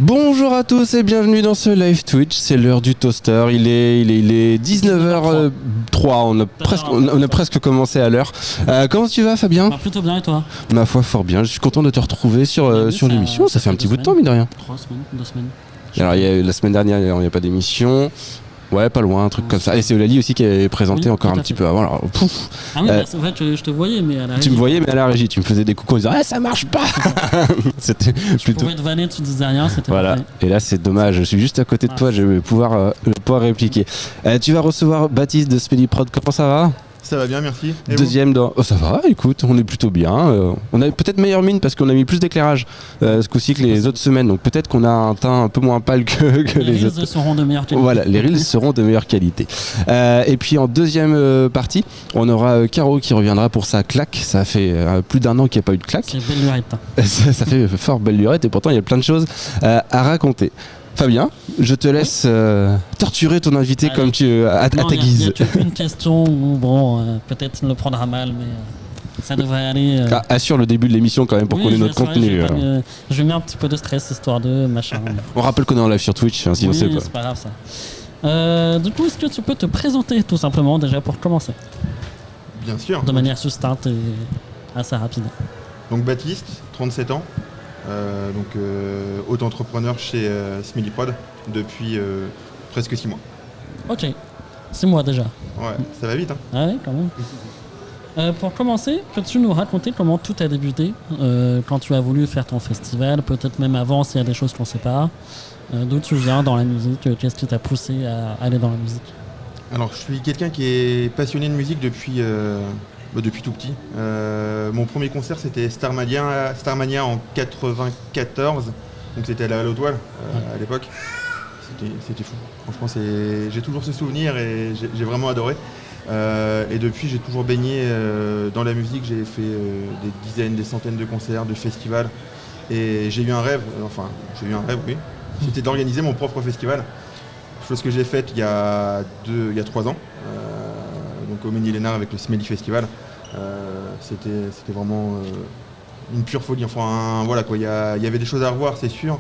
Bonjour à tous et bienvenue dans ce live Twitch, c'est l'heure du toaster, il est 19h03, on a presque commencé à l'heure. Comment tu vas Fabien ? Plutôt bien et toi ? Ma foi fort bien, je suis content de te retrouver sur l'émission, ça fait un petit bout de temps mine de rien. 3 semaines, 2 semaines. Alors la semaine dernière il n'y a pas d'émission. Ouais, pas loin, un truc comme ça. Et c'est Eulalie aussi qui est présenté encore un petit peu avant. Alors, pouf. Ah oui, c'est vrai que je te voyais, mais à la régie. Tu me voyais, mais à la régie, tu me faisais des coucous en disant « Ah, ça marche pas !» C'était Je pouvais te vanner, tu disais rien, c'était voilà. parfait. Et là, c'est dommage, je suis juste à côté de toi, je vais pouvoir répliquer. Tu vas recevoir Baptiste de Smelly Prod, comment ça va ? Ça va bien, merci. Et deuxième dans... Oh, ça va, écoute, on est plutôt bien. On a peut-être meilleure mine parce qu'on a mis plus d'éclairage ce coup-ci que les autres semaines. Donc peut-être qu'on a un teint un peu moins pâle que les autres. Les reels seront de meilleure qualité. Voilà, les reels seront de meilleure qualité. Et puis en deuxième partie, on aura Caro qui reviendra pour sa claque. Ça fait plus d'un an qu'il n'y a pas eu de claque. C'est belle lurette. Ça fait fort belle lurette et pourtant il y a plein de choses à raconter. Fabien, je te laisse torturer ton invité comme tu à ta guise. Il y a une question où, peut-être il le prendra mal, mais ça devrait aller. Assure le début de l'émission quand même pour qu'on ait notre contenu. Je vais mettre un petit peu de stress, histoire de machin. On rappelle qu'on est en live sur Twitch, hein, sinon c'est pas grave ça. Du coup, est-ce que tu peux te présenter tout simplement déjà pour commencer ? Bien sûr. De manière succincte et assez rapide. Donc Baptiste, 37 ans. Auto-entrepreneur chez Smelly Prod depuis presque 6 mois. Ok, 6 mois déjà. Ouais, ça va vite hein. Ah ouais, quand même. Pour commencer, peux-tu nous raconter comment tout a débuté quand tu as voulu faire ton festival, peut-être même avant s'il y a des choses qu'on ne sait pas. D'où tu viens dans la musique, qu'est-ce qui t'a poussé à aller dans la musique ? Alors je suis quelqu'un qui est passionné de musique depuis tout petit. Mon premier concert c'était Starmania en 94, donc c'était à la Haute-Toile à l'époque. C'était fou. Franchement j'ai toujours ce souvenir et j'ai vraiment adoré. Et depuis j'ai toujours baigné dans la musique, j'ai fait des dizaines, des centaines de concerts, de festivals. Et j'ai eu un rêve, oui. C'était d'organiser mon propre festival. Chose que j'ai faite il y a 3 ans. Donc au Ménil-Lénard avec le Smelly Festival. C'était vraiment une pure folie. Enfin voilà quoi, il y avait des choses à revoir c'est sûr,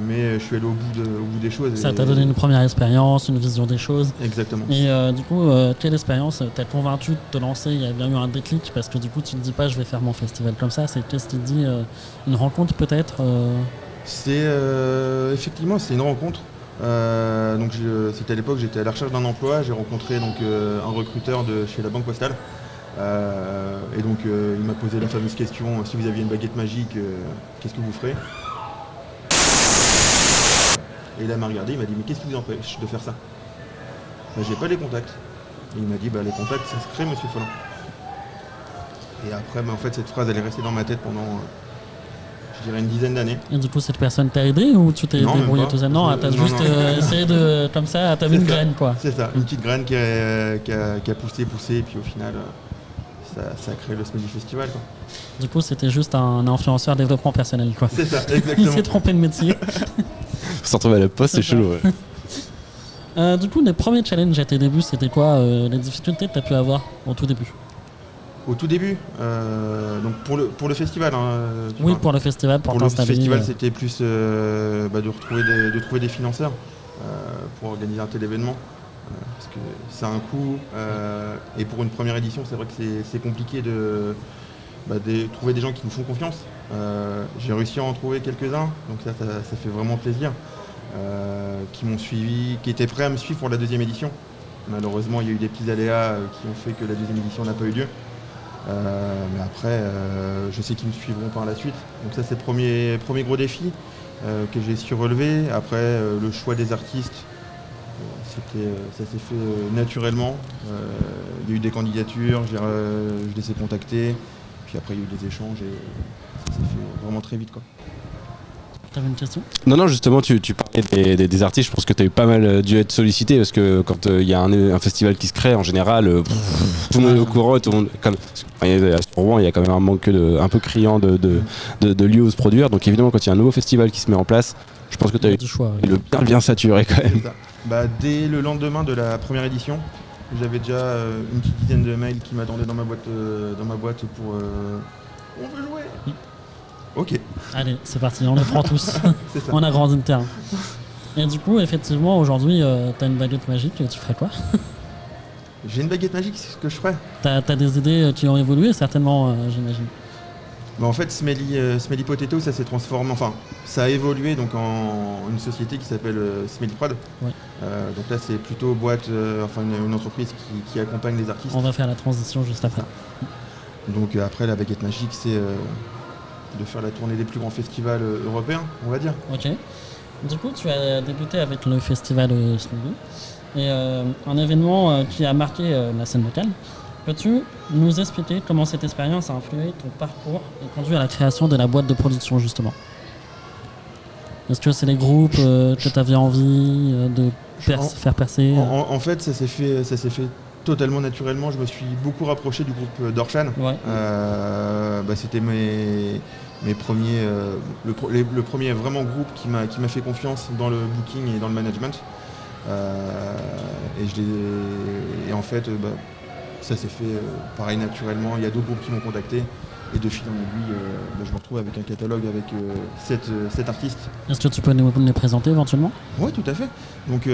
mais je suis allé au bout des choses. Ça t'a donné une première expérience, une vision des choses. Exactement. Et du coup, quelle expérience t'a convaincu de te lancer ? Il y a bien eu un déclic parce que du coup tu te dis pas je vais faire mon festival comme ça, c'est qu'est-ce qui te dit une rencontre peut-être C'est effectivement c'est une rencontre. C'était à l'époque, j'étais à la recherche d'un emploi, j'ai rencontré un recruteur de chez la Banque Postale. Il m'a posé la fameuse question, si vous aviez une baguette magique, qu'est-ce que vous ferez ? Et là il m'a regardé, il m'a dit mais qu'est-ce qui vous empêche de faire ça ? J'ai pas les contacts. Et il m'a dit les contacts ça se crée monsieur Follin. Et après en fait cette phrase elle est restée dans ma tête pendant je dirais une dizaine d'années. Et du coup, cette personne t'a aidé ou tu t'es débrouillé tout seul ? Non, t'as juste essayé de, comme ça, t'as mis une graine quoi. C'est ça, une petite graine qui a poussé, et puis au final, ça a créé le Smelly Festival quoi. Du coup, c'était juste un influenceur développement personnel quoi. C'est ça, exactement. Il s'est trompé de métier. Faut s'en retrouver à la poste, c'est chelou. Ouais. Du coup, les premiers challenges à tes débuts, c'était quoi les difficultés que t'as pu avoir au tout début ? Au tout début, donc pour le festival. Oui, pour le festival, pour t'installer. Le festival, c'était plus de trouver des financeurs pour organiser un tel événement. Parce que ça a un coût. Et pour une première édition, c'est vrai que c'est compliqué de trouver des gens qui nous font confiance. J'ai réussi à en trouver quelques-uns, donc ça fait vraiment plaisir. Qui m'ont suivi, qui étaient prêts à me suivre pour la deuxième édition. Malheureusement, il y a eu des petits aléas qui ont fait que la deuxième édition n'a pas eu lieu. Mais après, je sais qu'ils me suivront par la suite. Donc ça, c'est le premier gros défi que j'ai su relever. Après, le choix des artistes, ça s'est fait naturellement. Il y a eu des candidatures, je les ai contactés. Puis après, il y a eu des échanges et ça s'est fait vraiment très vite quoi. T'avais une question ? Non, justement, tu parlais des artistes. Je pense que tu as eu pas mal dû être sollicité parce que quand il y a un festival qui se crée, en général, tout le monde est au courant. Tout le monde, sur Rouen, il y a quand même un manque un peu criant de lieux où se produire. Donc évidemment, quand il y a un nouveau festival qui se met en place, je pense que tu as eu du choix, le bien saturé quand même. Dès le lendemain de la première édition, j'avais déjà une petite dizaine de mails qui m'attendaient dans ma boîte pour on veut jouer. Ok, Allez, c'est parti, on les prend tous. c'est ça. On a grandi le terrain. Et du coup, effectivement, aujourd'hui, t'as une baguette magique, tu ferais quoi? J'ai une baguette magique, c'est ce que je ferais. T'as des idées qui ont évolué, certainement, j'imagine. Bah, en fait, Smelly Potato, ça s'est transformé, enfin, ça a évolué donc en une société qui s'appelle Smelly Prod. Ouais. Donc là, c'est plutôt boîte, enfin une entreprise qui accompagne les artistes. On va faire la transition juste après. Donc après, la baguette magique, c'est de faire la tournée des plus grands festivals européens, on va dire. Ok. Du coup, tu as débuté avec le festival Smelly. Et un événement qui a marqué la scène locale. Peux-tu nous expliquer comment cette expérience a influé ton parcours et conduit à la création de la boîte de production, justement? Est-ce que c'est les groupes que tu avais envie de faire percer? En fait, ça s'est fait totalement naturellement. Je me suis beaucoup rapproché du groupe Dorshan. Ouais. C'était mes premiers, le premier vraiment groupe qui m'a fait confiance dans le booking et dans le management. Et en fait, ça s'est fait pareil naturellement. Il y a d'autres groupes qui m'ont contacté et de fil en aiguille, je me retrouve avec un catalogue avec 7 artistes. Est-ce que tu peux nous les présenter éventuellement? Oui, tout à fait. Donc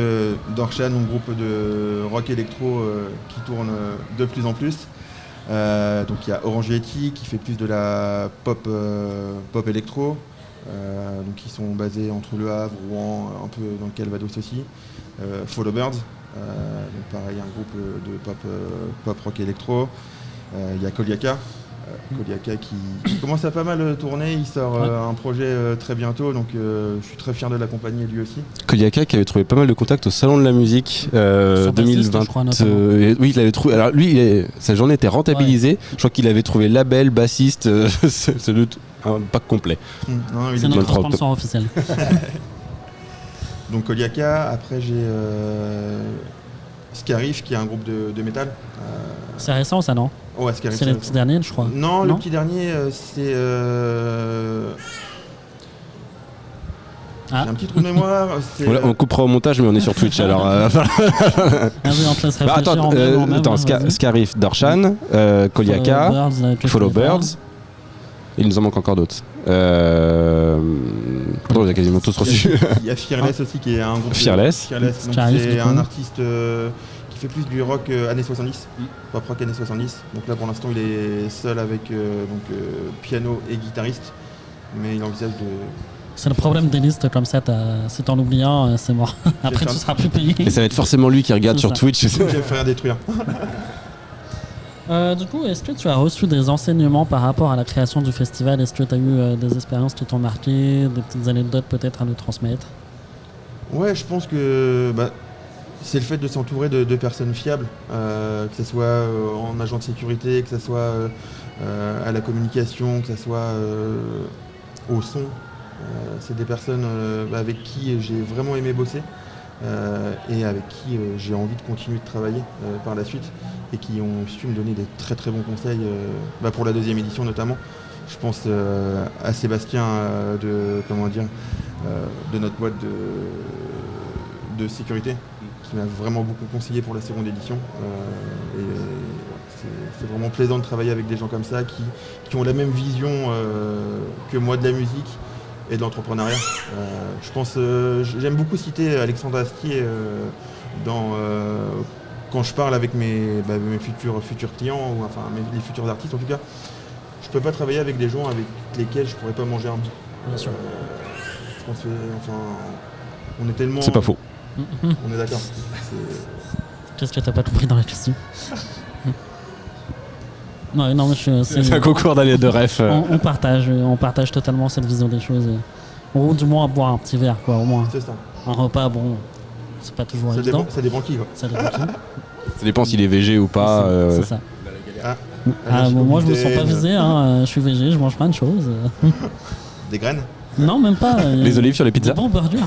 Dorshan, un groupe de rock électro qui tourne de plus en plus. Donc il y a Orange Yeti qui fait plus de la pop électro. Donc ils sont basés entre Le Havre, Rouen, un peu dans le Calvados aussi. Follow Birds, donc pareil un groupe de pop rock électro. Il y a Koliaka. Koliaka qui commence à pas mal tourner, il sort un projet très bientôt, donc je suis très fier de l'accompagner lui aussi. Koliaka qui avait trouvé pas mal de contacts au Salon de la Musique 2020. Je crois, oui, il avait trouvé. Alors lui, sa journée était rentabilisée. Je crois qu'il avait trouvé label, bassiste, c'est un pack complet. Non, c'est notre sponsor officiel. Donc Koliaka, après j'ai Scarif qui est un groupe de métal. C'est récent ça, non? Ouais, Scarif. C'est le petit dernier, je crois. Non, le petit dernier, c'est... J'ai un petit trou de mémoire. Voilà, on coupera au montage, mais on est sur Twitch alors. Attends, Scarif, Dorshan, Koliaka, Follow Birds. Il nous en manque encore d'autres. Pourtant, on a quasiment tous reçu. Il y a Fearless aussi qui est un groupe. Fearless. C'est un artiste qui fait plus du rock années 70, pop rock années 70. Donc là pour l'instant il est seul avec piano et guitariste, mais il envisage de... C'est le problème des listes comme ça, si t'en oublies un, c'est mort. Après tu seras plus payé. Et ça va être forcément lui qui regarde sur Twitch. Je vais faire détruire. Du coup, est-ce que tu as reçu des enseignements par rapport à la création du festival? Est-ce que tu as eu des expériences qui t'ont marqué, des petites anecdotes peut-être à nous transmettre? Ouais, je pense que c'est le fait de s'entourer de personnes fiables, que ce soit en agent de sécurité, que ce soit à la communication, que ce soit au son. C'est des personnes avec qui j'ai vraiment aimé bosser et avec qui j'ai envie de continuer de travailler par la suite et qui ont su me donner des très très bons conseils pour la deuxième édition notamment. Je pense à Sébastien de notre boîte de sécurité qui m'a vraiment beaucoup conseillé pour la seconde édition. C'est vraiment plaisant de travailler avec des gens comme ça qui ont la même vision que moi de la musique et de l'entrepreneuriat. Je pense, j'aime beaucoup citer Alexandre Astier quand je parle avec mes futurs clients, ou enfin les futurs artistes en tout cas. Je peux pas travailler avec des gens avec lesquels je pourrais pas manger un bout. Bien sûr. Je pense on est tellement... C'est pas faux. On est d'accord. Qu'est-ce que t'as pas compris dans la question? Non, mais c'est un concours de ref. On partage totalement cette vision des choses. Ou du moins à boire un petit verre, quoi, au moins. C'est ça. Un repas, bon, c'est pas toujours évident. Ça dépend qui, quoi. Ça dépend qui. Ça dépend s'il est végé ou pas. C'est ça. Moi, je me sens pas visé, hein. Je suis végé, je mange plein de choses. Des graines? Non, même pas. Les olives sur les pizzas? Bon burger.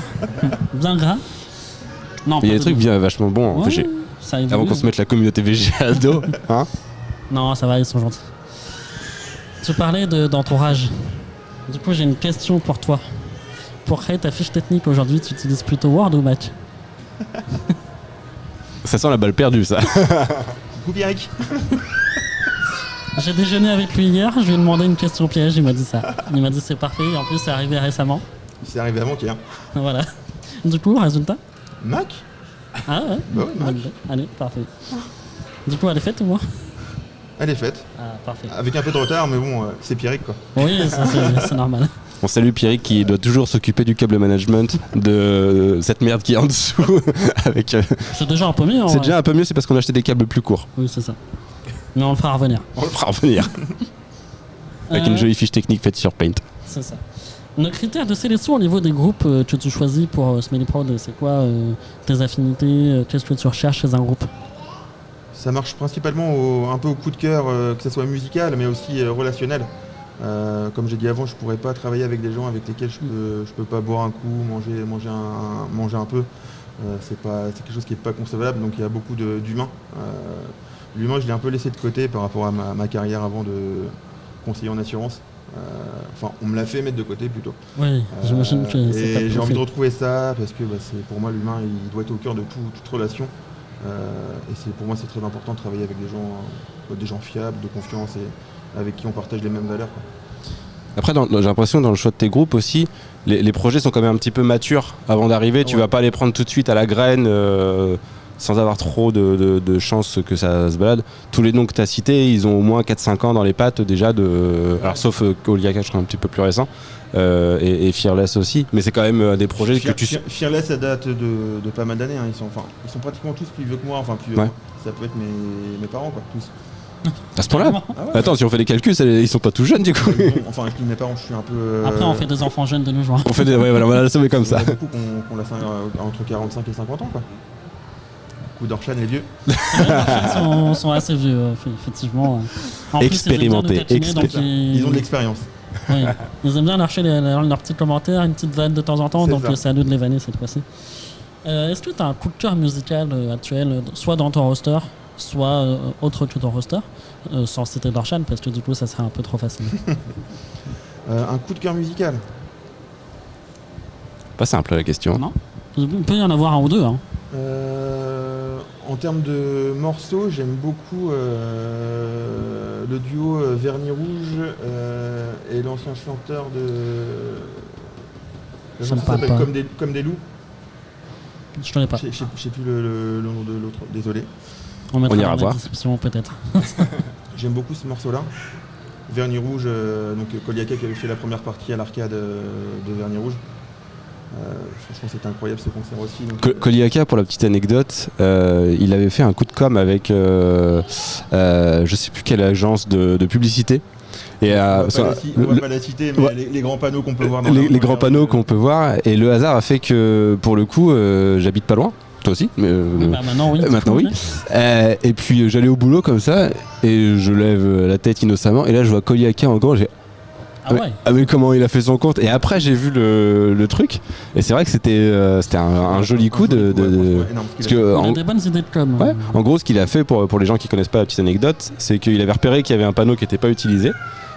Bien gras. Non, il y a des trucs bien vachement bons en végé. Avant qu'on se mette la communauté végé à dos. Hein? Non, ça va, ils sont gentils. Tu parlais d'entourage. Du coup, j'ai une question pour toi. Pour créer ta fiche technique aujourd'hui, tu utilises plutôt Word ou Mac? Ça sent la balle perdue, ça. Coucou Pierrick. J'ai déjeuné avec lui hier, je lui ai demandé une question piège, il m'a dit ça. Il m'a dit c'est parfait, et en plus c'est arrivé récemment. C'est arrivé avant-hier. Voilà. Du coup, résultat? Mac. Ah ouais? Bah ouais, Mac. Allez, parfait. Du coup, elle est faite ou moi? Elle est faite. Ah, parfait. Avec un peu de retard, mais bon, c'est Pierrick quoi. Oui, ça, c'est normal. On salue Pierrick qui doit toujours s'occuper du câble management de cette merde qui est en dessous. Avec, C'est déjà un peu mieux. c'est déjà un peu mieux, c'est parce qu'on a acheté des câbles plus courts. Oui, c'est ça. Mais on le fera revenir. On le fera revenir. Avec une jolie fiche technique faite sur Paint. C'est ça. Nos critères de sélection au niveau des groupes que tu choisis pour Smelly Prod, c'est quoi tes affinités? Qu'est-ce que tu recherches chez un groupe? Ça marche principalement un peu au coup de cœur, que ce soit musical, mais aussi relationnel. Comme j'ai dit avant, je pourrais pas travailler avec des gens avec lesquels je peux pas boire un coup, manger un peu. C'est quelque chose qui est pas concevable, donc il y a beaucoup d'humains. L'humain, je l'ai un peu laissé de côté par rapport à ma carrière avant de conseiller en assurance. Enfin, on me l'a fait mettre de côté plutôt. Oui, j'imagine que c'est pas Et j'ai envie de fait. retrouver ça parce que pour moi, l'humain, il doit être au cœur de toute relation. Et pour moi, c'est très important de travailler avec des gens fiables, de confiance et avec qui on partage les mêmes valeurs, quoi. Après, j'ai l'impression que dans le choix de tes groupes aussi, les projets sont quand même un petit peu matures avant d'arriver. Tu vas pas les prendre tout de suite à la graine sans avoir trop de chances que ça se balade. Tous les noms que tu as cités, ils ont au moins 4-5 ans dans les pattes déjà. Alors, sauf Oliaka, je crois un petit peu plus récent. Et Fearless aussi. Mais c'est quand même des projets que tu... Fearless, ça date de pas mal d'années. Hein. Ils sont pratiquement tous plus vieux que moi. Enfin, plus vieux que moi. Ça peut être mes parents, quoi, tous. À ce point-là Attends, si on fait des calculs, ils sont pas tous jeunes du coup. Enfin, avec mes parents, je suis un peu. Après, on fait des enfants jeunes de nos jours. On fait des. Ouais, voilà, on va la sommer comme ça. Il y en a beaucoup qu'on l'a entre 45 et 50 ans, quoi. Coup d'Orchan est vieux. Les sont assez vieux, effectivement. En plus, Expérimentés. Ils ont de l'expérience. Oui. Ils aiment bien lâcher leurs petits commentaires, une petite vanne de temps en temps, donc c'est à nous de les vanner cette fois-ci. Est-ce que tu as un coup de cœur musical actuel, soit dans ton roster, soit autre que ton roster, sans citer Dorchan, parce que du coup ça serait un peu trop facile. Un coup de cœur musical? Pas simple la question. Non. Il peut y en avoir un ou deux. Hein. En termes de morceaux, j'aime beaucoup le duo Vernis Rouge et l'ancien chanteur de... Ça me parle pas. Comme des loups. Je connais pas. Je sais plus le nom de l'autre, désolé. On mettra ira dans voir. la description peut-être. J'aime beaucoup ce morceau-là. Vernis Rouge, donc Koliaka qui avait fait la première partie à l'arcade de Vernis Rouge. Franchement, c'était incroyable ce concert aussi. Koliaka, pour la petite anecdote, il avait fait un coup de com' avec je sais plus quelle agence de publicité. Et on va pas la citer, mais les grands panneaux qu'on peut voir dans les grands panneaux qu'on peut voir. Et le hasard a fait que, pour le coup, j'habite pas loin. Toi aussi, mais maintenant oui. Maintenant oui. Et puis j'allais au boulot comme ça et je lève la tête innocemment et là je vois Koliaka en grand. Ah ouais. Ah mais comment il a fait son compte. Et après j'ai vu le truc et c'est vrai que c'était un joli coup parce que il a des bonnes idées de com. Ouais. En gros, ce qu'il a fait pour les gens qui connaissent pas la petite anecdote, c'est qu'il avait repéré qu'il y avait un panneau qui n'était pas utilisé.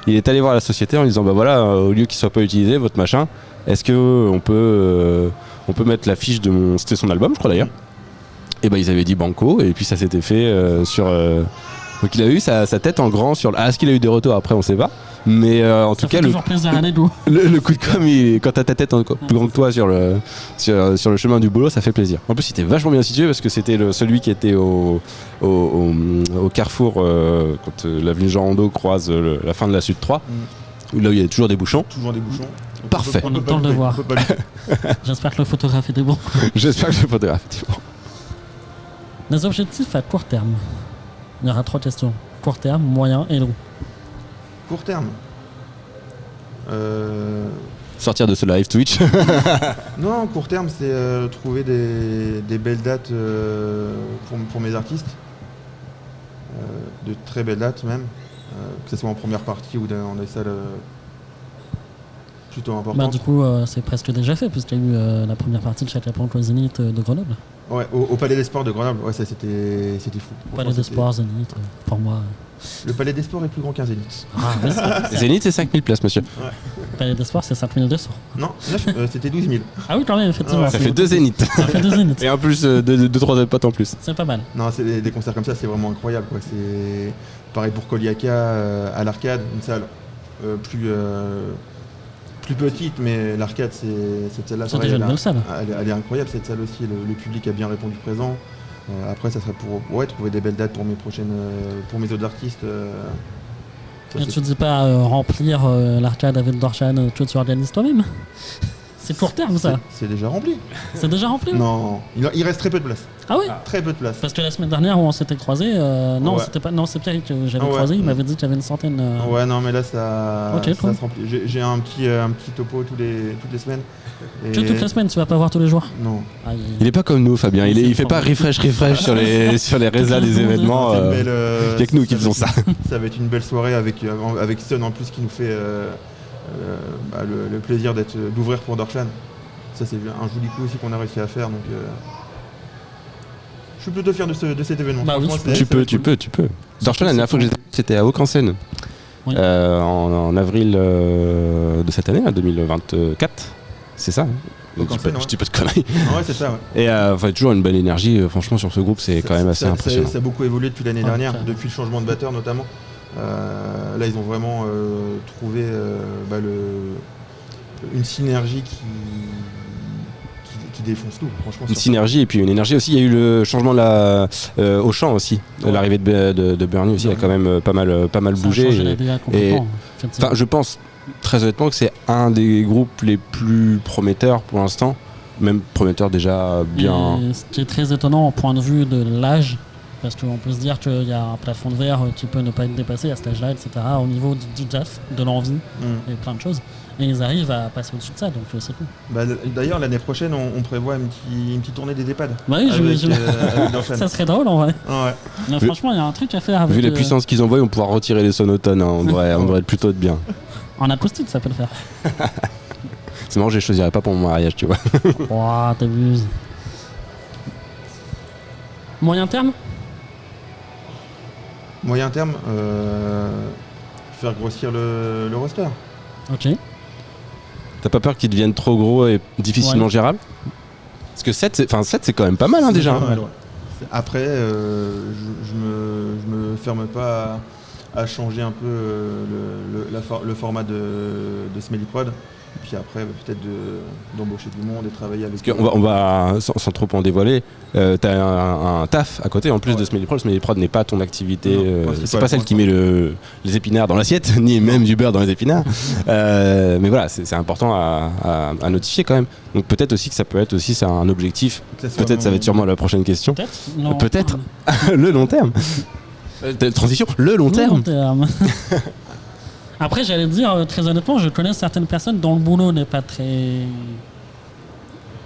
Il est allé voir la société en lui disant bah voilà, au lieu qu'il soit pas utilisé votre machin, est-ce que on peut mettre l'affiche de c'était son album je crois d'ailleurs. Et bah ils avaient dit banco et puis ça s'était fait sur donc il a eu sa tête en grand sur est-ce qu'il a eu des retours après on sait pas. Mais en tout cas, toujours plaisir à l'ego. Le coup de com, quand t'as ta tête plus grande que toi sur le chemin du boulot, ça fait plaisir. En plus, il était vachement bien situé parce que c'était celui qui était au carrefour quand l'avenue Jean Rondeau croise la fin de la Sud 3, là où il y a toujours des bouchons. Toujours des bouchons. Donc parfait. On a le temps de le voir. J'espère que le photographe était bon. J'espère que le photographe était bon. Les objectifs à court terme. Il y aura 3 questions. Court terme, moyen et long. Court terme. Sortir de ce live Twitch. Non, court terme, c'est trouver des belles dates pour mes artistes. De très belles dates même. Que ce soit en première partie ou dans des salles plutôt importantes. Bah, du coup, c'est presque déjà fait, puisqu'il y a eu la première partie de Chaka Ponk au Zénith de Grenoble. Ouais, au Palais des Sports de Grenoble, ouais, ça c'était fou. Palais des Sports, Zénith, pour moi. Le Palais des Sports est plus grand qu'un Zénith. Ah, mais c'est- Zénith, c'est 5000 places, monsieur. le Palais des Sports, c'est 5200. Non, 9, c'était 12 000. Ah oui, quand même, effectivement. Ouais, Ça c'est- fait 2 Zéniths. Ça fait 2 Zéniths. Et en plus, 2-3 potes en plus. C'est pas mal. Non, c'est des concerts comme ça, c'est vraiment incroyable, quoi. C'est pareil pour Koliaka à l'Arcade, une salle plus petite, mais l'Arcade, cette salle-là, C'est pareil, déjà une belle salle. elle est incroyable cette salle aussi. Le public a bien répondu présent. Après, ça serait pour trouver des belles dates pour pour mes autres artistes. Ça, Et c'est- tu dis pas remplir l'arcade avec Dorshan, tu organises toi-même. C'est court terme ça. c'est déjà rempli. C'est déjà rempli. Non, il reste très peu de place. Ah oui. Très peu de place. Parce que la semaine dernière où on s'était croisés, non, Ouais. c'était pas, non, c'est Pierre que j'avais Ah ouais. croisé. Il m'avait dit qu'il y avait une centaine. Ouais, non, mais là, ça, Ok, ça cool. se remplit. J'ai un petit topo toutes les semaines. Et- Que toutes les semaines, tu vas pas voir tous les jours. Non. Ah, Il est pas comme nous, Fabien. Il fait pas refresh sur les résas des événements. C'est une belle, y a que nous qui faisons ça. Ça va être une belle soirée avec Sun en plus qui nous fait le plaisir d'ouvrir pour Dorshan. Ça, c'est un joli coup aussi qu'on a réussi à faire. Donc, je suis plutôt fier de cet événement. Bah oui, Franchement, tu c'est- Tu peux. Dorshan, la c'est dernière fois que cool. j'étais, c'était à Auchan-Seine. Oui. En avril de cette année, 2024. C'est ça. Donc, Auchan-Seine, je ouais. dis pas de conneries. Ah ouais, c'est ça. Ouais. Et enfin, toujours une belle énergie. Franchement, sur ce groupe, c'est quand même assez impressionnant. Ça a beaucoup évolué depuis l'année Ouais, dernière, carrément. depuis le changement de batteur notamment. Là, ils ont vraiment trouvé une synergie qui défonce tout, franchement. Une sur- synergie et puis une énergie aussi. Il y a eu le changement au chant aussi. Ouais. L'arrivée de Bernie aussi a quand même pas mal Ça a changé bougé. la DA complètement. effectivement. Enfin, je pense très honnêtement que c'est un des groupes les plus prometteurs pour l'instant. Même prometteur déjà bien. Et ce qui est très étonnant au point de vue de l'âge, parce qu'on peut se dire qu'il y a un plafond de verre qui peut ne pas être dépassé à cet âge-là, etc., au niveau du taf, de l'envie Mm. et plein de choses. Et ils arrivent à passer au-dessus de ça, donc c'est cool. Bah, d'ailleurs, l'année prochaine, on prévoit une petite tournée des EHPAD. Bah oui, avec Dorshan. ça serait drôle en vrai. Ouais. Mais Vu- franchement, il y a un truc à faire avec. Vu la puissance qu'ils envoient, on pourra retirer les sonotones. Hein. On devrait être plutôt de bien. En acoustique, ça peut le faire. C'est marrant, je les choisirais pas pour mon mariage, tu vois. Ouah, t'abuses. Moyen terme. Moyen terme, faire grossir le roster. Ok. T'as pas peur qu'ils deviennent trop gros et difficilement Ouais. gérables? Parce que 7, c'est quand même pas mal hein, déjà. Pas mal, ouais. Après, je me ferme pas à changer un peu le format de Smelly Prod. Et puis après, peut-être d'embaucher du monde et travailler avec. Parce qu'on va sans trop en dévoiler, t'as un taf à côté en plus de Smelly Prod. Smelly Prod n'est pas ton activité, Non, c'est pas celle qui met les épinards dans l'assiette, ni même du beurre dans les épinards. Mais voilà, c'est important à notifier quand même. Donc peut-être aussi que ça peut être aussi c'est un objectif. Peut-être ça va être sûrement la prochaine question. Peut-être. Non. Peut-être. Le long terme. Transition, le long terme. Après, j'allais dire, très honnêtement, je connais certaines personnes dont le boulot n'est pas très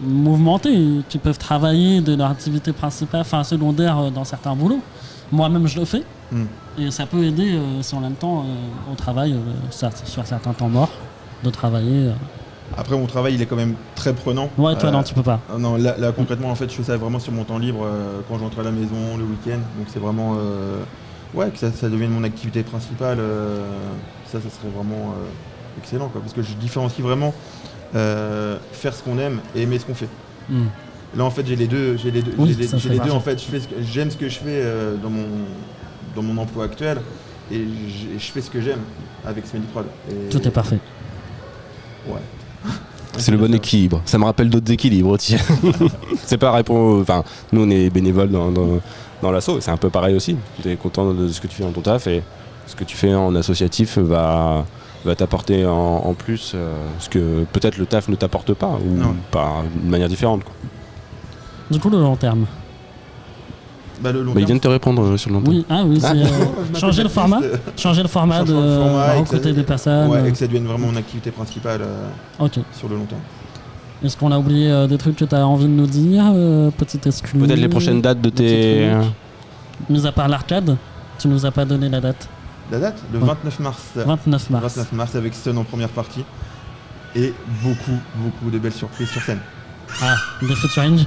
mouvementé, qui peuvent travailler de leur activité principale, enfin secondaire, dans certains boulots. Moi-même, je le fais. Mm. Et ça peut aider, si on a le temps, au travail, sur certains temps morts, de travailler. Après, mon travail, il est quand même très prenant. Ouais, toi, non, tu peux pas. Non, là, concrètement, en fait, je fais ça vraiment sur mon temps libre quand je rentre à la maison, le week-end. Donc, c'est vraiment. Que ça devienne mon activité principale. Ça serait vraiment excellent, quoi. Parce que je différencie vraiment faire ce qu'on aime et aimer ce qu'on fait. Mm. Là, en fait, j'ai les deux. Oui, J'ai ça, c'est les deux. parfait. En fait, j'aime ce que je fais dans mon emploi actuel et je fais ce que j'aime avec Smelly Prod. Et- Tout est parfait. Ouais. C'est le bon équilibre. Ça me rappelle d'autres équilibres aussi. C'est pareil pour. Enfin, nous on est bénévoles dans l'asso et c'est un peu pareil aussi. Tu es content de ce que tu fais dans ton taf et ce que tu fais en associatif va t'apporter en plus ce que peut-être le taf ne t'apporte pas ou Non. pas d'une manière différente. Quoi. Du coup, le long terme. Bah, le long Bah, il terme, vient de te répondre sur le long terme. Oui, c'est je m'appelle changer le format. Baptiste. Changer le format Changement de format et que recruter ça- des personnes. Ouais, et que ça devienne vraiment mon activité principale Ok. sur le long terme. Est-ce qu'on a oublié des trucs que tu as envie de nous dire Petite exclu. Peut-être les prochaines dates de tes. Petit truc. Mis à part l'arcade, tu nous as pas donné la date. La date, le Ouais. 29 mars. 29 mars. 29 mars avec Sun en première partie. Et beaucoup de belles surprises sur scène. Ah, des featuring.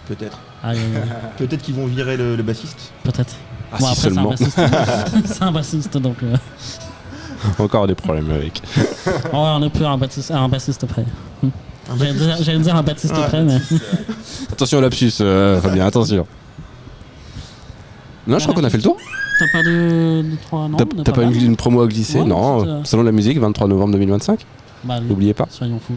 Peut-être. Aïe, aïe, aïe. Peut-être qu'ils vont virer le bassiste. Peut-être. Ah, Bon, si après, seulement. c'est un bassiste, donc Encore des problèmes avec. on n'est plus à un bassiste près. J'allais dire un Baptiste Ouais. près, mais Attention au lapsus, Fabien, attention. Non, je crois qu'on a fait le tour. t'as pas de 3 non, on est T'as pas mal. une promo à glisser? Ouais, Non, c'est, Salon de la musique, 23 novembre 2025. Bah, allez, N'oubliez pas. soyons fous.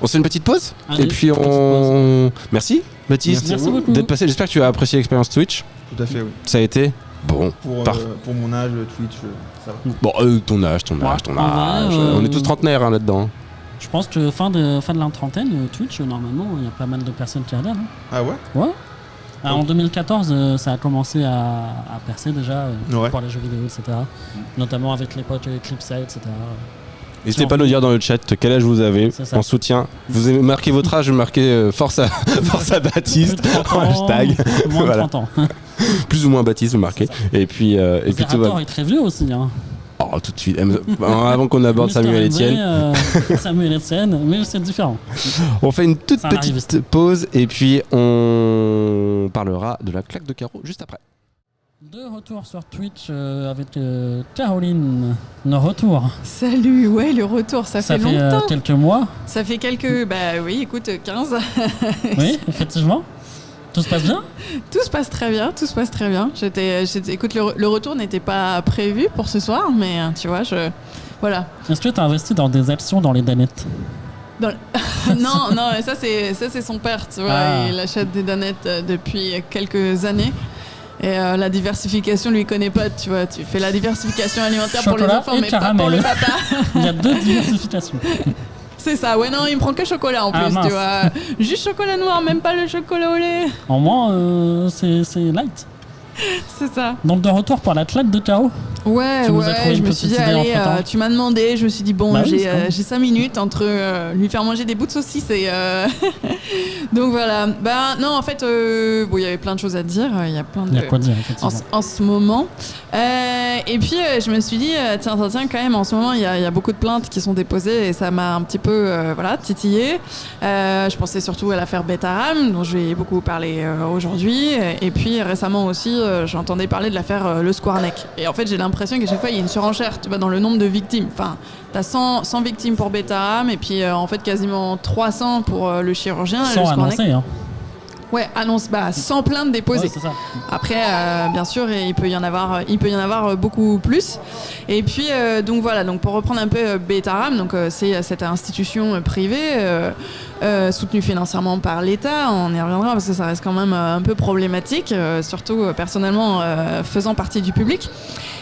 On se fait une petite pause Allez, et puis petite on. Merci Baptiste Merci beaucoup. d'être passé. J'espère que tu as apprécié l'expérience Twitch. Tout à fait, oui. Ça a été bon. Pour mon âge, Twitch, ça va. Bon, ton âge. En vrai, On est tous trentenaires là-dedans. Je pense que fin de la trentaine, Twitch, normalement, il y a pas mal de personnes qui regardent. Ah ouais? Ouais. En 2014, ça a commencé à percer déjà Ouais. pour les jeux vidéo, etc. Notamment avec l'époque Eclipse, etc. N'hésitez pas à nous dire dans le chat quel âge vous avez C'est ça. en soutien. Vous avez marqué votre âge, marquez force à Baptiste. Plus de 30 ans, Hashtag. moins de Voilà. 30 ans. Plus ou moins Baptiste, vous marquez. Et puis tout Zerator va. est très vieux aussi. Hein. Oh, tout de suite. Avant qu'on aborde Mr. Samuel MZ, Etienne, Samuel Etienne, mais c'est différent. on fait une toute C'est un petite arriviste. pause et puis on parlera de la claque de carreau juste après. De retour sur Twitch avec Caroline. Le retour. Salut, ouais, le retour, ça fait longtemps. Quelques mois. Ça fait quelques, bah oui, écoute, 15. Oui, effectivement. Tout se passe bien? Tout se passe très bien, tout se passe très bien. Écoute, le retour n'était pas prévu pour ce soir, mais tu vois, voilà. Est-ce que tu as investi dans des actions dans les danettes? Non, mais ça c'est son père, tu vois. Ah. Il achète des danettes depuis quelques années. Et la diversification, lui connaît pas, tu vois. Tu fais la diversification alimentaire pour les Chocolat enfants, et mais pas pour le caramel. papa. Il y a 2 diversifications. C'est ça, ouais, non, il me prend que chocolat en Ah, plus, mince. tu vois. Juste chocolat noir, même pas le chocolat au lait. En moins, c'est light. C'est ça. Donc de retour pour la claque de carreau. Ouais, Tu nous as trouvé je une me petite suis dit, idée allez, entre-temps. tu m'as demandé, je me suis dit, bon, Bah oui, c'est vrai. j'ai 5 minutes entre lui faire manger des bouts de saucisse et. Donc voilà. Bah non, en fait, bon, il y avait plein de choses à dire, il y a plein de. Il y a quoi dire, effectivement. En ce moment. Et puis, je me suis dit, tiens, quand même, en ce moment, il y a beaucoup de plaintes qui sont déposées et ça m'a un petit peu voilà, titillé. Je pensais surtout à l'affaire Betaram, dont je vais beaucoup parler aujourd'hui. Et puis, récemment aussi, j'entendais parler de l'affaire Le Squarneck. Et en fait, j'ai l'impression qu'à chaque fois, il y a une surenchère, tu vois, dans le nombre de victimes. Enfin, t'as 100 victimes pour Betaram et puis, en fait, quasiment 300 pour le chirurgien. Et le Sans Squarneck. annoncer, hein. Ouais, annonce, bah, 100 plaintes déposées. Ouais, c'est ça. Après, bien sûr, il peut y en avoir beaucoup plus. Et puis, donc voilà, donc pour reprendre un peu Betaram, donc c'est cette institution privée soutenue financièrement par l'État. On y reviendra parce que ça reste quand même un peu problématique, surtout personnellement faisant partie du public.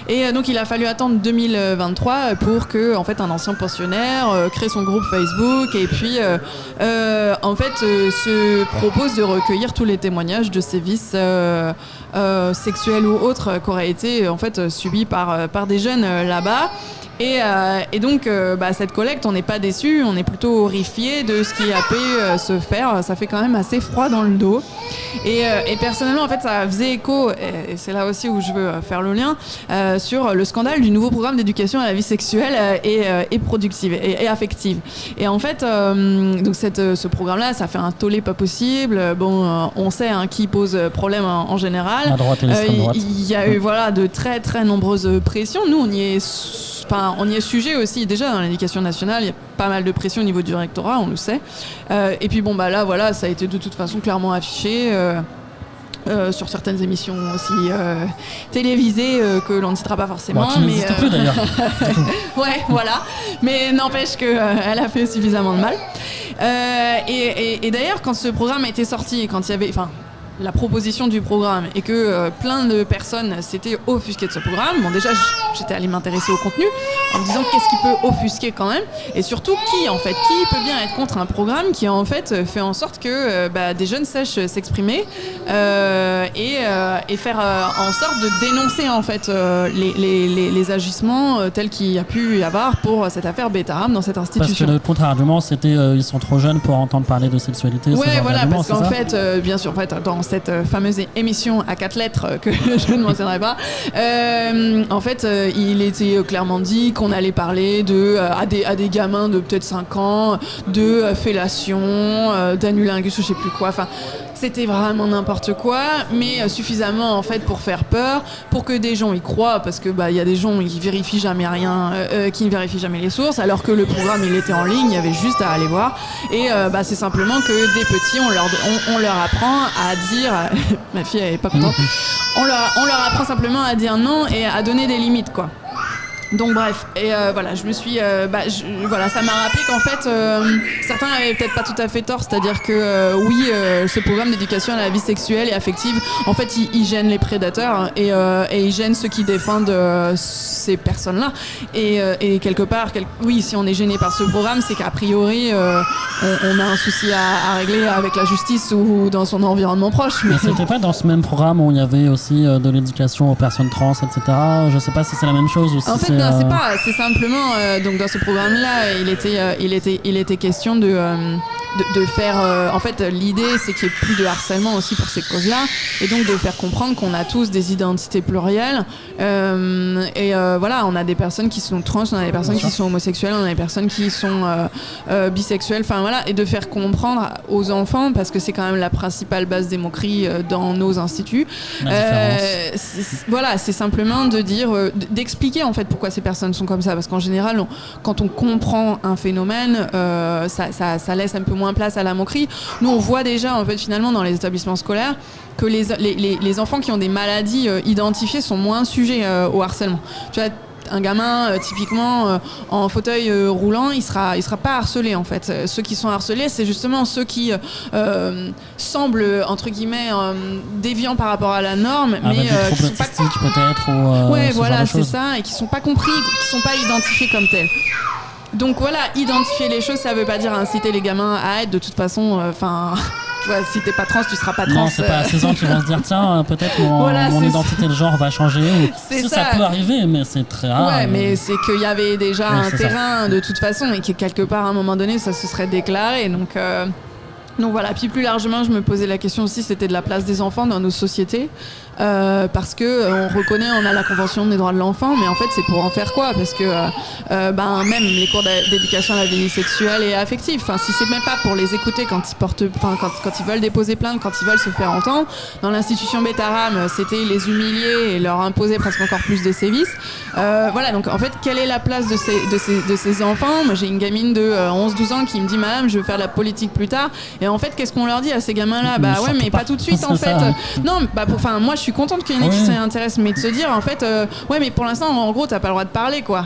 Et donc il a fallu attendre 2023 pour que en fait un ancien pensionnaire crée son groupe Facebook et puis en fait se propose de recueillir tous les témoignages de sévices sexuels ou autres qu'auraient été en fait subis par des jeunes là-bas. Et donc, cette collecte, on n'est pas déçu, on est plutôt horrifié de ce qui a pu se faire. Ça fait quand même assez froid dans le dos. Et personnellement, en fait, ça faisait écho, et c'est là aussi où je veux faire le lien, sur le scandale du nouveau programme d'éducation à la vie sexuelle et productive et affective. Et en fait, donc ce programme-là, ça fait un tollé pas possible. Bon, on sait qui pose problème en général. La droite et l'extrême droite. Il y a eu voilà, de très très nombreuses pressions. Nous, on y est sujet aussi déjà dans l'éducation nationale. Il y a pas mal de pression au niveau du rectorat, on le sait. Et puis bon, là, voilà, ça a été de toute façon clairement affiché. Sur certaines émissions aussi télévisées que l'on ne citera pas forcément. Qui n'existe plus d'ailleurs. Ouais, voilà. Mais n'empêche qu'elle a fait suffisamment de mal. Et d'ailleurs, quand ce programme a été sorti, quand il y avait... la proposition du programme et que plein de personnes s'étaient offusquées de ce programme. Bon, déjà, j'étais allée m'intéresser au contenu en me disant qu'est-ce qui peut offusquer quand même et surtout qui peut bien être contre un programme qui en fait fait en sorte que des jeunes sachent s'exprimer et faire en sorte de dénoncer en fait les agissements tels qu'il y a pu y avoir pour cette affaire Betaram dans cette Parce que institution. le contre-argument, c'était ils sont trop jeunes pour entendre parler de sexualité. Ouais, voilà, parce qu'en fait. fait, bien sûr, en fait, dans cette fameuse émission à 4 lettres que je ne mentionnerai pas, en fait, il était clairement dit qu'on allait parler à des gamins de peut-être 5 ans, de fellation, d'anulingus ou je sais plus quoi. Enfin, c'était vraiment n'importe quoi, mais suffisamment en fait pour faire peur, pour que des gens y croient, parce que il y a des gens qui vérifient jamais rien, qui ne vérifient jamais les sources, alors que le programme il était en ligne, il y avait juste à aller voir. Et c'est simplement que des petits, on leur apprend à dire, ma fille elle est pas contente, on leur apprend simplement à dire non et à donner des limites quoi. Donc bref, et voilà, je me suis, voilà, ça m'a rappelé qu'en fait, certains avaient peut-être pas tout à fait tort, c'est-à-dire que ce programme d'éducation à la vie sexuelle et affective, en fait, il gêne les prédateurs et il gêne ceux qui défendent ces personnes-là. Et quelque part, oui, si on est gêné par ce programme, c'est qu'a priori, on a un souci à régler avec la justice ou dans son environnement proche. Mais c'était pas dans ce même programme où il y avait aussi de l'éducation aux personnes trans, etc. Je sais pas si c'est la même chose ou si en fait, non, c'est pas. C'est simplement donc dans ce programme-là, il était question de faire. En fait, l'idée, c'est qu'il n'y ait plus de harcèlement aussi pour ces causes-là, et donc de faire comprendre qu'on a tous des identités plurielles. Voilà, on a des personnes qui sont trans, on a des personnes qui sont homosexuelles, on a des personnes qui sont bisexuelles. Enfin voilà, et de faire comprendre aux enfants, parce que c'est quand même la principale base des moqueries dans nos instituts. Voilà, c'est simplement de dire, d'expliquer en fait pourquoi ces personnes sont comme ça, parce qu'en général, quand on comprend un phénomène, ça laisse un peu moins place à la moquerie. Nous, on voit déjà en fait finalement dans les établissements scolaires que les enfants qui ont des maladies identifiées sont moins sujets au harcèlement. Tu vois, un gamin typiquement en fauteuil roulant, il sera pas harcelé en fait. Ceux qui sont harcelés, c'est justement ceux qui semblent entre guillemets déviants par rapport à la norme, mais qui sont pas peut-être ou ouais, voilà, c'est ça, et qui sont pas compris, qui sont pas identifiés comme tels. Donc voilà, identifier les choses, ça veut pas dire inciter les gamins à être de toute façon, tu vois, si t'es pas trans, tu seras pas trans. Non, c'est pas à 16 ans qu'ils vont se dire tiens, peut-être mon identité de genre va changer. Ça peut arriver, mais c'est très rare. Ouais, mais c'est qu'il y avait déjà un terrain de toute façon et que quelque part à un moment donné, ça se serait déclaré. Donc voilà. Puis plus largement, je me posais la question aussi, c'était de la place des enfants dans nos sociétés. Parce que on reconnaît, on a la Convention des droits de l'enfant, mais en fait c'est pour en faire quoi? Parce que même les cours d'éducation à la vie sexuelle et affective, si c'est même pas pour les écouter quand ils veulent déposer plainte, quand ils veulent se faire entendre, dans l'institution Betaram, c'était les humilier et leur imposer presque encore plus de sévices. Voilà, donc en fait, quelle est la place de ces enfants? Moi j'ai une gamine de 11-12 ans qui me dit madame, je veux faire de la politique plus tard, et en fait qu'est-ce qu'on leur dit à ces gamins-là? Ouais, mais pas tout de suite en fait. Non, moi je suis contente qu'il y en ait qui s'y intéressent, mais de se dire en fait ouais, mais pour l'instant en gros t'as pas le droit de parler quoi.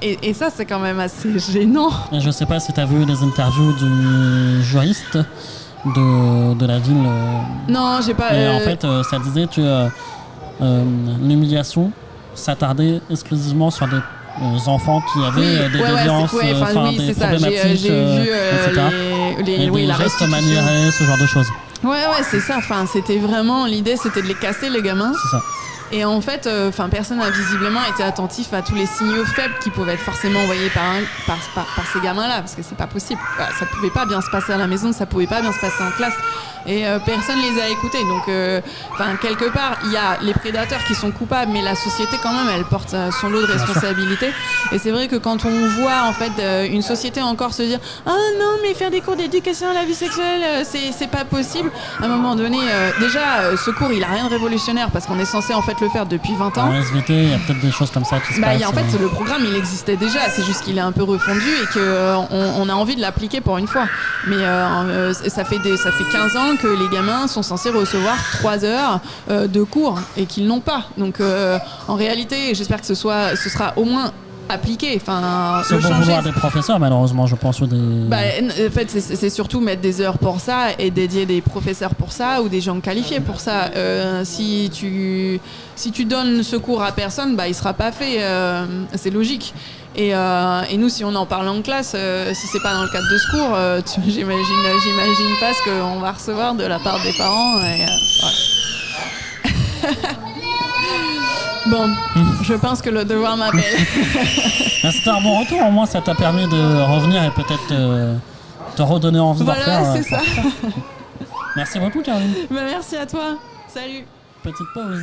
Et ça c'est quand même assez gênant. Et je sais pas si t'as vu les interviews du juriste de la ville. Non, j'ai pas. Et en fait ça disait que l'humiliation s'attardait exclusivement sur des enfants qui avaient des déviances, des problématiques, etc. Des gestes maniérés, ce genre de choses. Ouais, c'est ça. C'était vraiment l'idée, c'était de les casser les gamins. C'est ça. Et en fait, personne n'a visiblement été attentif à tous les signaux faibles qui pouvaient être forcément envoyés par ces gamins-là, parce que c'est pas possible. Ça pouvait pas bien se passer à la maison, ça pouvait pas bien se passer en classe. Et personne les a écoutés. Donc, quelque part, il y a les prédateurs qui sont coupables, mais la société quand même, elle porte son lot de responsabilités. Et c'est vrai que quand on voit en fait une société encore se dire « Ah non, mais faire des cours d'éducation à la vie sexuelle, c'est pas possible », à un moment donné, déjà, ce cours, il a rien de révolutionnaire parce qu'on est censé en fait le faire depuis 20 ans. En SVT, il y a peut-être des choses comme ça qui se passent. En fait, le programme, il existait déjà. C'est juste qu'il est un peu refondu et qu'on a envie de l'appliquer pour une fois. Mais ça fait 15 ans que les gamins sont censés recevoir 3 heures de cours et qu'ils n'ont pas. Donc, en réalité, j'espère que ce sera au moins appliqué. C'est pour vouloir des professeurs, malheureusement, je pense. En fait, c'est surtout mettre des heures pour ça et dédier des professeurs pour ça ou des gens qualifiés pour ça. Si tu donnes ce cours à personne, il sera pas fait. C'est logique. Et nous, si on en parle en classe, si c'est pas dans le cadre de ce cours, j'imagine pas ce qu'on va recevoir de la part des parents. Bon, je pense que le devoir m'appelle. C'était un bon retour, au moins ça t'a permis de revenir et peut-être te redonner envie d'en faire. Voilà, c'est ça. Merci beaucoup, Caroline. Merci à toi. Salut. Petite pause.